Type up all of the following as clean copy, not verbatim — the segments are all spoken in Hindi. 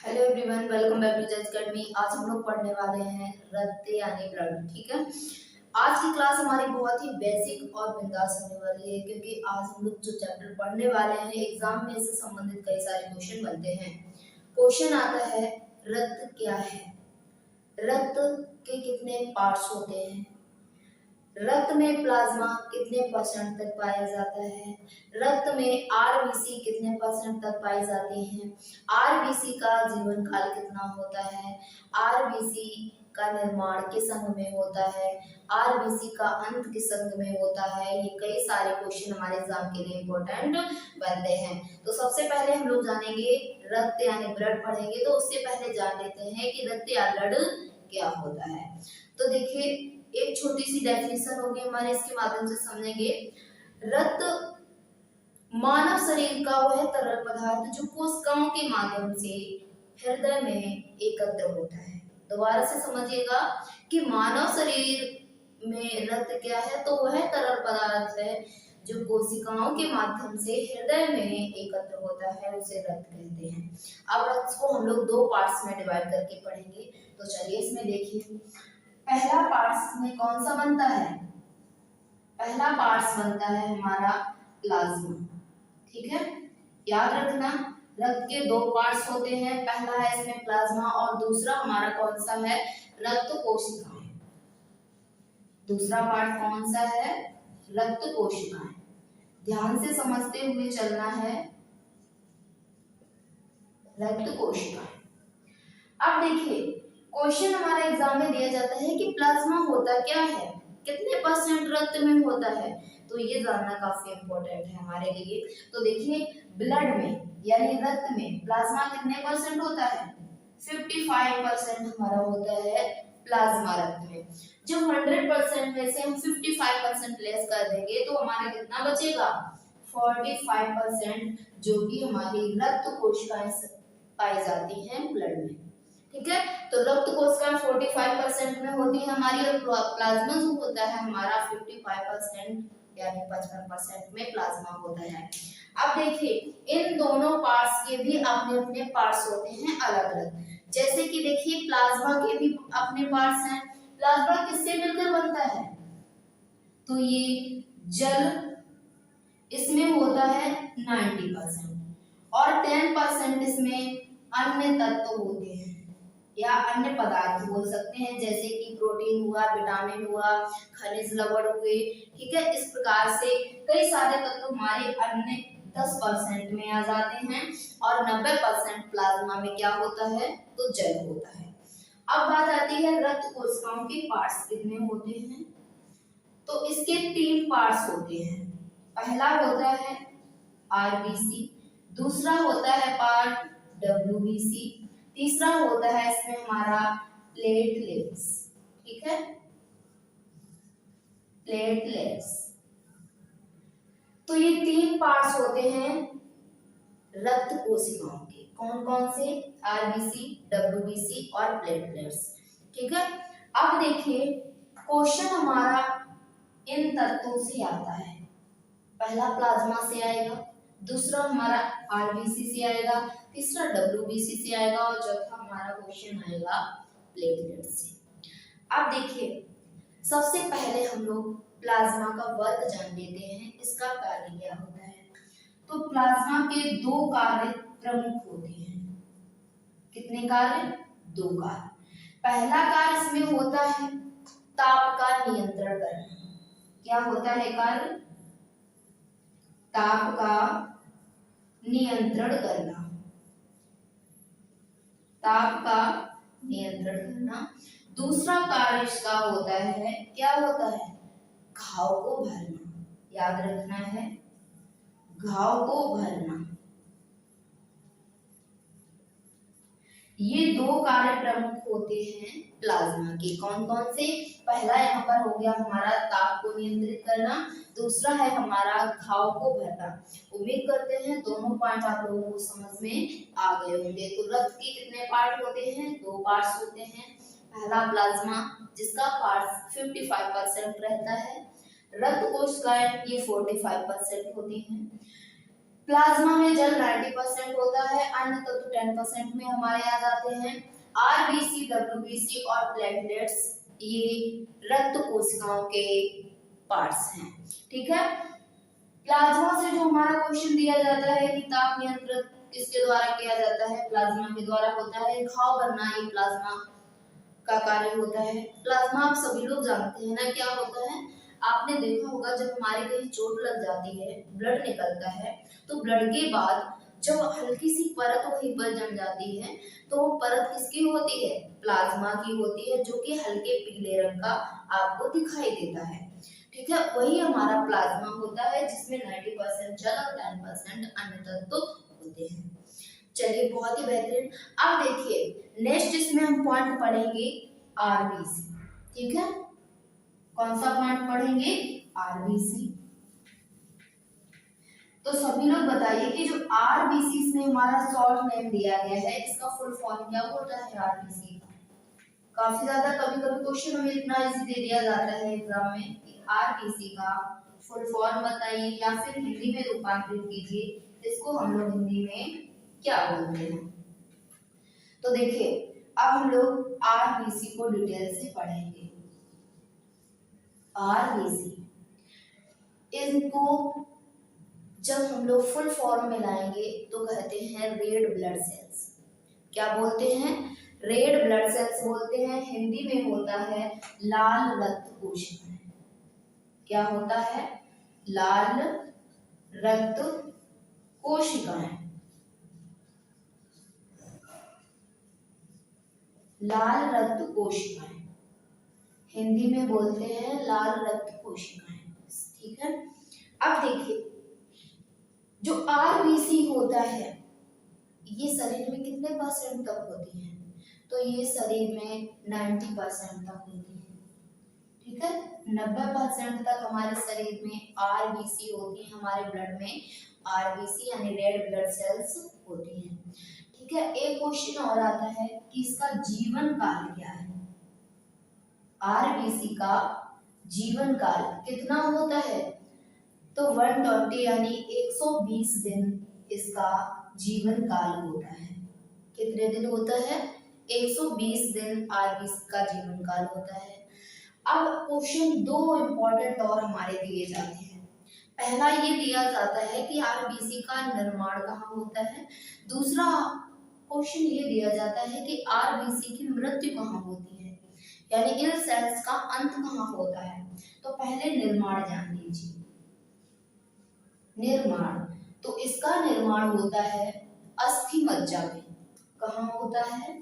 Hello everyone, welcome back to जज अकेडमी। आज हम लोग पढ़ने वाले हैं रक्त यानी ब्लड। ठीक है, आज की क्लास हमारी बहुत ही बेसिक और बिंदास होने वाली है क्योंकि आज हम लोग जो चैप्टर पढ़ने वाले हैं एग्जाम में इससे संबंधित कई सारे क्वेश्चन बनते हैं। क्वेश्चन आता है रक्त क्या है, रक्त के कितने पार्ट्स होते हैं, रक्त में प्लाज्मा कितने परसेंट तक पाया जाता है, रक्त में आरबीसी कितने परसेंट तक पाई जाती हैं, आरबीसी का जीवन काल कितना होता है, आरबीसी का निर्माण किस अंग में होता है, आरबीसी का अंत किस अंग में होता है। ये कई सारे क्वेश्चन हमारे एग्जाम के लिए इम्पोर्टेंट बनते हैं। तो सबसे पहले हम लोग जानेंगे रक्त यानी ब्लड पढ़ेंगे, तो उससे पहले जान लेते हैं कि रक्त या ब्लड क्या होता है। तो देखिए, एक छोटी सी डेफिनेशन होगी हमारे, इसके माध्यम से समझेंगे। रक्त मानव शरीर का वह तरल पदार्थ जो कोशिकाओं के माध्यम से हृदय में एकत्र होता है। दोबारा से समझिएगा कि मानव शरीर में रक्त क्या है, तो वह तरल पदार्थ है जो कोशिकाओं के माध्यम से हृदय में एकत्र होता है, उसे रक्त कहते हैं। अब रक्त को हम लोग दो पार्ट्स में डिवाइड करके पढ़ेंगे। तो चलिए इसमें देखिए, पहला पार्ट्स में कौन सा बनता है, पहला पार्ट्स बनता है हमारा प्लाज्मा। ठीक है, याद रखना रक्त के दो पार्ट्स होते हैं, पहला है इसमें प्लाज्मा और दूसरा हमारा कौन सा है, रक्त कोशिकाएं। दूसरा पार्ट कौन सा है, रक्त कोशिकाएं। ध्यान से समझते हुए चलना है, रक्त कोशिकाएं। अब देखिए, क्वेश्चन हमारे एग्जाम में दिया जाता है कि प्लाज्मा होता क्या है, कितने परसेंट रक्त में होता है, तो ये जानना काफी इंपॉर्टेंट है हमारे लिए। तो देखिए, ब्लड में यानी रक्त में प्लाज्मा कितने परसेंट होता है, 55% हमारा होता है प्लाज्मा रक्त में। जब 100% में से हम 55% लेस कर देंगे तो हमारा कितना बचेगा, 45%, जो कि हमारी रक्त कोशिकाएं पाई जाती हैं ब्लड में। ठीक है, तो रक्त कोशिकाएं 45% में होती है हमारी, और प्लाज्मा जो होता है हमारा 55% यानी 55% में प्लाज्मा होता है। अब देखिए, इन दोनों पार्ट्स के भी अपने अपने पार्ट्स होते हैं अलग अलग। जैसे कि देखिए, प्लाज्मा के भी अपने पार्ट्स हैं। प्लाज्मा किससे मिलकर बनता है, तो ये जल इसमें होता है 90% और 10% इसमें अन्य तत्व होते हैं या अन्य पदार्थ बोल सकते हैं, जैसे कि प्रोटीन हुआ, विटामिन हुआ, खनिज लवण हुए। ठीक है, इस प्रकार से कई सारे तत्व हमारे अन्य 10% में आ जाते हैं और 90% प्लाज्मा में क्या होता है, तो जल होता है। अब बात आती है रक्त कोशिकाओं के पार्ट्स कितने होते हैं, तो इसके 3 पार्ट्स होते हैं। पहला होता है आरबीसी, दूसरा होता है पार्ट डब्ल्यूबीसी, तीसरा होता है इसमें हमारा प्लेटलेट्स। ठीक है, प्लेटलेट्स। तो ये 3 पार्ट्स होते हैं रक्त कोशिकाओं के, कौन कौन से, आरबीसी, डब्ल्यूबीसी और प्लेटलेट्स। ठीक है, अब देखिए, क्वेश्चन हमारा इन तत्वों से आता है। पहला प्लाज्मा से आएगा, दूसरा हमारा आरबीसी से आएगा, तीसरा डब्ल्यूबीसी से आएगा और चौथा हमारा क्वेश्चन आएगा प्लेटलेट से। अब देखिए, सबसे पहले हम लोग प्लाज्मा का वर्क जान लेते हैं, इसका कार्य क्या होता है। तो प्लाज्मा के 2 कार्य प्रमुख होते हैं। कितने कार्य, 2 कार्य। पहला कार्य इसमें होता है ताप का नियंत्रण करना। क्या होता है कार्य, ताप का नियंत्रण करना, ताप का नियंत्रण करना। दूसरा कार्य इसका होता है, क्या होता है, घाव को भरना। याद रखना है, घाव को भरना। ये 2 कार्य प्रमुख होते हैं प्लाज्मा के, कौन कौन से, पहला यहाँ पर हो गया हमारा ताप को नियंत्रित करना, दूसरा है हमारा घाव को भरना। उम्मीद करते हैं दोनों पॉइंट आप लोगों को समझ में आ गए होंगे। तो रक्त के कितने पार्ट होते हैं, 2 पार्ट्स होते हैं। पहला प्लाज्मा जिसका पार्ट 55% रहता है, रक्त कोशिकाएं ये 45% होती हैं। प्लाज्मा में जल 90% होता है, अन्य तत्व 10% में हमारे आ जाते हैं। आरबीसी, डब्ल्यूबीसी और प्लेटलेट्स ये रक्त कोशिकाओं के पार्ट्स हैं। ठीक है। प्लाज्मा से जो हमारा क्वेश्चन दिया जाता है कि ताप नियंत्रण किसके द्वारा किया जाता है, प्लाज्मा के द्वारा होता है। घाव भरना ये प्लाज्मा का कार्य होता है। प्लाज्मा आप सभी लोग जानते हैं ना क्या होता है। आपने देखा होगा जब हमारे कहीं चोट लग जाती है, ब्लड निकलता है, तो ब्लड के बाद जब हल्की सी परत वहीं पर जम जाती है, तो वो परत किसकी होती है, प्लाज्मा की होती है, जो कि हल्के पीले रंग का आपको दिखाई देता है। ठीक है, वही हमारा प्लाज्मा होता है जिसमें 90% जल और 10% अन्य तत्व होते हैं। चलिए, बहुत ही बेहतरीन। अब देखिए नेक्स्ट इसमें हम पॉइंट पढ़ेंगे आरबीसी। ठीक है, कौन सा पॉइंट पढ़ेंगे, आरबीसी। तो सभी लोग बताइए कि जो आरबीसी में हमारा शॉर्ट नेम दिया गया है, इसका फुल फॉर्म क्या होता है आरबीसी का। काफी ज्यादा कभी कभी क्वेश्चन हमें इतना इजी दे दिया जाता है एग्जाम में कि आरबीसी का फुल फॉर्म बताइए या फिर हिंदी में रूपांतरित कीजिए, इसको हम लोग हिंदी में क्या बोलते हैं। तो देखिए अब हम लोग आरबीसी को डिटेल से पढ़ेंगे। आरबीसी इनको जब हम लोग फुल फॉर्म में लाएंगे तो कहते हैं रेड ब्लड सेल्स। क्या बोलते हैं, रेड ब्लड सेल्स बोलते हैं। हिंदी में होता है लाल रक्त कोशिकाएं। क्या होता है, लाल रक्त कोशिकाएं। लाल रक्त कोशिकाएं हिंदी में बोलते हैं लाल रक्त कोशिकाएं। ठीक है। अब देखिए जो आरबीसी होता है ये शरीर में कितने परसेंट तक होती है, तो ये शरीर में 90% तक होती है। ठीक है, 90% तक हमारे शरीर में आरबीसी होती है, हमारे ब्लड में आरबीसी यानी रेड ब्लड सेल्स होती हैं। ठीक है, एक क्वेश्चन और आता है कि इसका जीवन काल क्या है। आरबीसी का जीवन काल कितना होता है, तो 120 यानी 120 दिन इसका जीवन काल होता है। कितने दिन होता है, 120 दिन आरबीसी का जीवन काल होता है। अब क्वेश्चन दो इंपॉर्टेंट और हमारे दिए जाते हैं। पहला ये दिया जाता है कि आरबीसी का निर्माण कहाँ होता है। दूसरा क्वेश्चन ये दिया जाता है कि आरबीसी की मृत्यु कहाँ होती है, यानी इन सेल्स का अंत कहाँ होता है। तो पहले निर्माण जान लीजिए। निर्माण, तो इसका निर्माण होता है अस्थि मज्जा में। कहाँ होता है,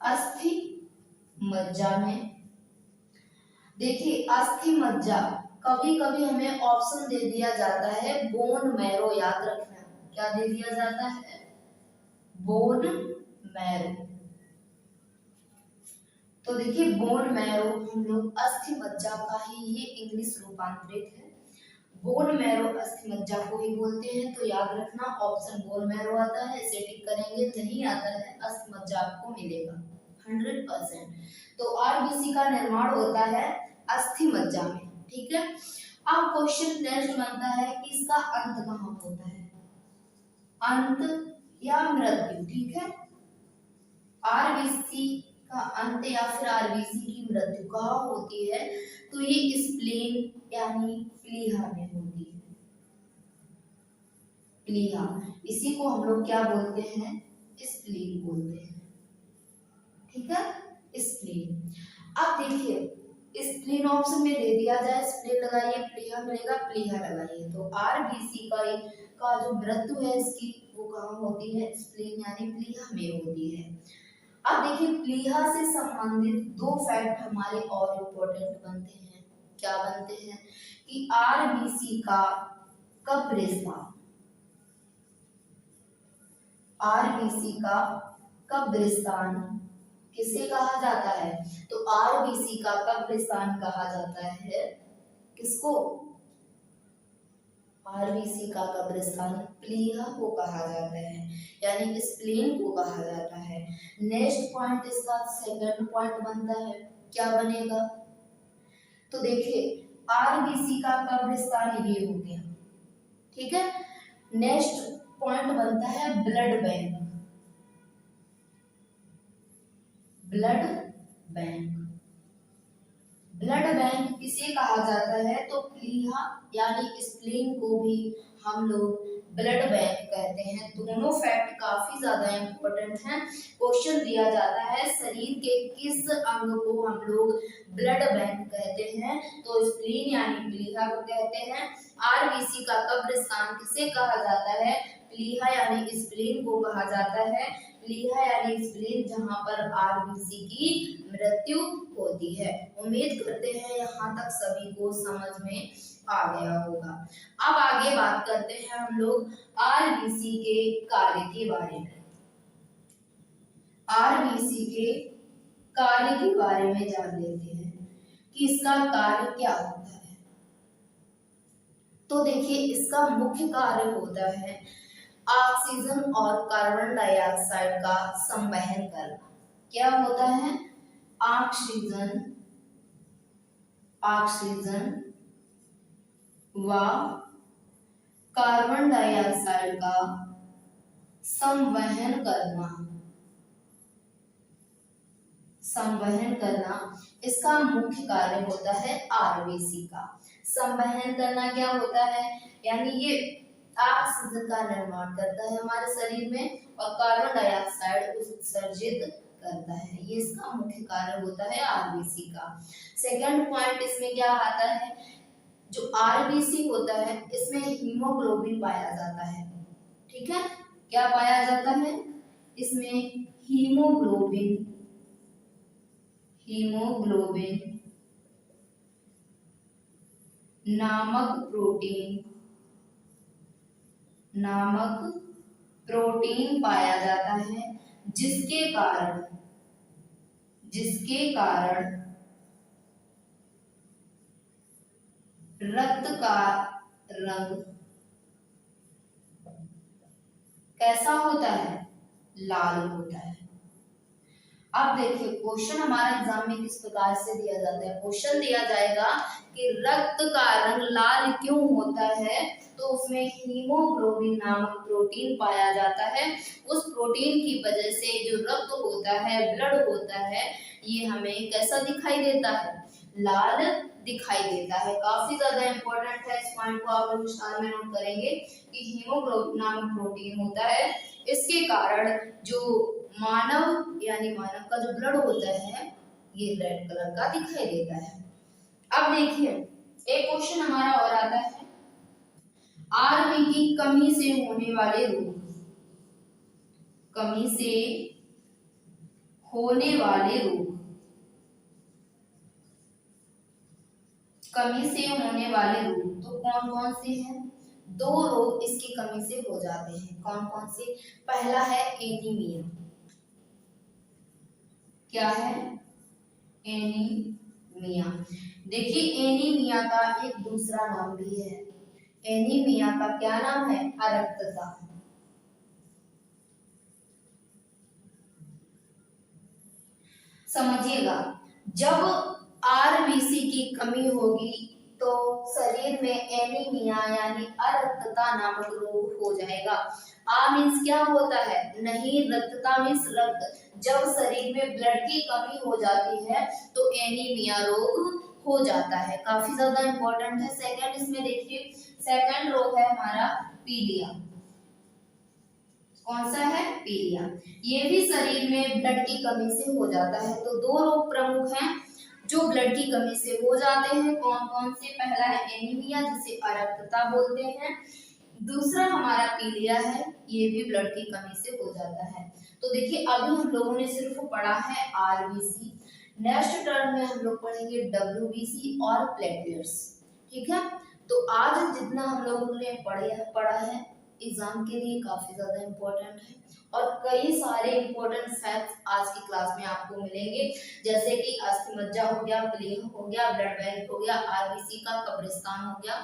अस्थि मज्जा में। देखिए अस्थि मज्जा कभी कभी हमें ऑप्शन दे दिया जाता है बोन मैरो, याद रखना। क्या दे दिया जाता है, बोन मैरो। तो देखिए बोन मैरो हम लोग अस्थि मज्जा का ही ये इंग्लिश रूपांतरित है। बोन मैरो अस्थि मज्जा को ही बोलते हैं। तो याद रखना ऑप्शन बोन मैरो आता है, इसे टिक करेंगे। नहीं आता है अस्थि मज्जा आपको मिलेगा 100%। तो आरबीसी का निर्माण होता है अस्थि मज्जा में। ठीक है। अब क्वेश्चन नेक्स्ट बनता है कि इसका अंत कहाँ होता है, अंत या मृत्यु। ठीक है, आरबीसी का अंत या फिर आरबीसी की मृत्यु कहाँ होती है, तो ये स्प्लीन यानी प्लीहा में होती है। प्लीहा, इसी को हम लोग क्या बोलते हैं, स्प्लीन बोलते हैं। ठीक है, स्प्लीन। अब देखिए स्प्लीन ऑप्शन में दे दिया जाए, स्प्लीन लगाइए, प्लीहा मिलेगा, प्लीहा लगाइए। तो आरबीसी का जो मृत्यु है इसकी वो कहाँ होती है, स्प्लीन यानी प्लीहा में होती है। अब देखिए प्लीहा से संबंधित दो फैक्ट हमारे और इम्पोर्टेंट बनते हैं। क्या बनते हैं कि आरबीसी का कब्रिस्तान, आरबीसी का कब्रिस्तान किसे कहा जाता है, तो आरबीसी का कब्रिस्तान कहा जाता है किसको, आरबीसी का कब्रिस्तान प्लीहा को कहा जाता है, यानी स्प्लीन को कहा जाता है। नेक्स्ट पॉइंट इसका सेकंड पॉइंट बनता है, क्या बनेगा, तो देखिए आरबीसी का कब्रिस्तान ये हो गया। ठीक है, नेक्स्ट पॉइंट बनता है blood bank. Blood bank, blood bank किसे कहा जाता है? तो प्लीहा यानी स्प्लीन को भी हम लोग ब्लड बैंक कहते हैं। दोनों फैक्ट काफी ज्यादा इम्पोर्टेंट हैं। क्वेश्चन दिया जाता है शरीर के किस अंग को हम लोग ब्लड बैंक कहते हैं? तो स्प्लीन यानी प्लीहा को कहते हैं। आरबीसी का कब्रिस्तान किसे कहा जाता है? प्लीहा यानी स्प्लीन को कहा जाता है। प्लीहा यानी स्प्लीन जहां पर आरबीसी की मृत्यु होती है। उम्मीद करते हैं यहाँ तक सभी को समझ में आ गया होगा। अब आगे बात करते हैं हम लोग आरबीसी के कार्य के बारे में। आरबीसी के कार्य के बारे में जान लेते हैं कि इसका कार्य क्या होता है। तो देखिए इसका मुख्य कार्य होता है ऑक्सीजन और कार्बन डाइऑक्साइड का संवहन करना। क्या होता है? ऑक्सीजन व कार्बन डाइऑक्साइड का संवहन करना इसका मुख्य कार्य होता है आरबीसी का। संवहन करना क्या होता है? यानी ये ऑक्सीजन का निर्माण करता है हमारे शरीर में और कार्बन डाइऑक्साइड उत्सर्जित करता है। ये इसका मुख्य कार्य होता है आरबीसी का। सेकंड पॉइंट इसमें क्या आता है? जो आरबीसी होता है इसमें हीमोग्लोबिन पाया जाता है। ठीक है, क्या पाया जाता है? इसमें हीमोग्लोबिन नामक प्रोटीन पाया जाता है, जिसके कारण रक्त का रंग कैसा होता है? लाल होता है। अब देखिए क्वेश्चन हमारे एग्जाम में किस प्रकार से दिया जाता है। क्वेश्चन दिया जाएगा कि रक्त का रंग लाल क्यों होता है? तो उसमें हीमोग्लोबिन नामक प्रोटीन पाया जाता है। उस प्रोटीन की वजह से जो रक्त होता है, ब्लड होता है, ये हमें कैसा दिखाई देता है? लाल दिखाई देता है। काफी ज्यादा इंपॉर्टेंट है, इस पॉइंट को आप लोग विस्तार में नोट करेंगे कि हीमोग्लोबिन नामक प्रोटीन होता है, इसके कारण जो मानव का जो ब्लड होता है ये रेड कलर का दिखाई देता है। अब देखिए एक क्वेश्चन हमारा और आता है, आरबी की कमी से होने वाले रोग। तो कौन कौन से हैं? दो रोग इसकी कमी से हो जाते हैं। कौन कौन से? पहला है एनीमिया। क्या है? एनीमिया। देखिए एनीमिया का एक दूसरा नाम भी है। एनीमिया का क्या नाम है? अरक्तता। समझिएगा, जब आरबीसी की कमी होगी तो शरीर में एनीमिया यानी अरक्तता नामक रोग हो जाएगा। आ मीन्स क्या होता है? नहीं, रक्तता मीन्स रक्त। जब शरीर में ब्लड की कमी हो जाती है तो एनीमिया रोग हो जाता है। काफी ज्यादा इंपॉर्टेंट है। सेकंड इसमें देखिए, सेकंड रोग है हमारा पीलिया। कौन सा है? पीलिया। ये भी शरीर में ब्लड की कमी से हो जाता है। तो दो रोग प्रमुख हैं जो ब्लड की कमी से हो जाते हैं। कौन कौन से? पहला है एनीमिया जिसे अरक्तता बोलते हैं, दूसरा हमारा पीलिया है, ये भी ब्लड की कमी से हो जाता है। तो देखिए अभी हम लोगों ने सिर्फ पढ़ा है आरबीसी। नेक्स्ट टर्म में हम लोग पढ़ेंगे डब्ल्यूबीसी और प्लेटलेट्स। ठीक है, तो आज जितना हम लोगों ने पढ़ा है एग्जाम के लिए काफी ज्यादा इम्पोर्टेंट है और कई सारे इम्पोर्टेंट फैक्ट्स आज की क्लास में आपको मिलेंगे, जैसे कि अस्थिमज्जा हो गया, प्लेग हो गया, ब्लड बैंक हो गया, आरबीसी का कब्रिस्तान हो गया।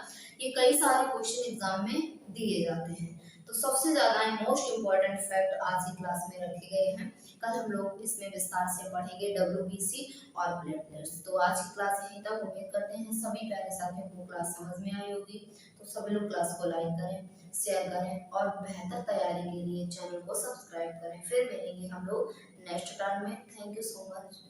ये कई सारे क्वेश्चन एग्जाम में दिए जाते हैं। तो तो सबसे ज़्यादा मोस्ट इम्पॉर्टेंट फैक्ट आज की क्लास में रखे गए हैं। कल हम लोग इसमें विस्तार से पढ़ेंगे WBC और प्लेटलेट्स। तो आज की क्लास यहीं तक। उम्मीद करते हैं सभी प्यारे साथियों को क्लास समझ में आई होगी। तो सभी लोग क्लास को लाइक करें, शेयर करें और बेहतर तैयारी के लिए चैनल को सब्सक्राइब करें। फिर मिलेंगे हम लोग नेक्स्ट टर्म में। Thank you so much.